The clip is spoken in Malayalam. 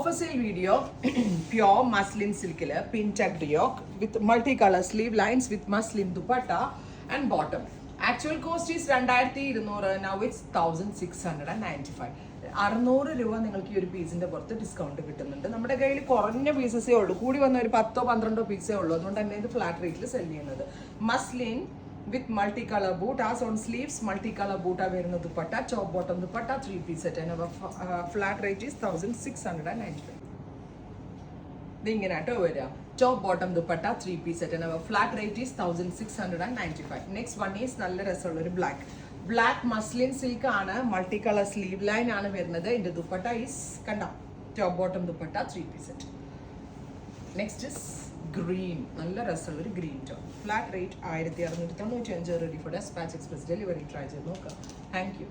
Offer sale video, pure muslin silk pin tucked yoke with multicolor sleeve lines with muslin dupatta and bottom. Actual cost is 2200, now it's 1695. 600 രൂപ നിങ്ങൾക്ക് ഈ ഒരു പീസിന്റെ പുറത്ത് ഡിസ്കൗണ്ട് കിട്ടുന്നുണ്ട്. നമ്മുടെ കയ്യിൽ കുറഞ്ഞ പീസസേ ഉള്ളൂ, കൂടി വന്ന ഒരു 10-12 പീസേ ഉള്ളൂ. അതുകൊണ്ട് തന്നെ ഇത് ഫ്ലാറ്റ് റേറ്റിൽ സെൽ ചെയ്യുന്നത്. മസ്ലിൻ വിത്ത് മൾട്ടി കളർ ബൂട്ടാസ് ഓൺ സ്ലീവ്സ്, മൾട്ടി കളർ ബൂട്ട വരുന്ന dupatta, top bottom dupatta, 3 piece set. And flat rate is 1695. ഇതിങ്ങനാട്ടോ വരിക. Top bottom dupatta, 3 piece set. And flat rate is 1695. Next one is നല്ല രസമുള്ള ഒരു ബ്ലാക്ക് മസ്ലിൻ സിൽക്ക് ആണ്, മൾട്ടി കളർ സ്ലീവ് ലൈൻ ആണ് വരുന്നത്. ഇതിന്റെ ദുപ്പട്ട ഈസ് കണ്ട top bottom dupatta, 3 piece set. Next is green, നല്ല രസമുള്ള ഒരു green top. Flat rate 1695. Ready for dispatch express delivery. Try ചെയ്ത് നോക്കാം. Thank U.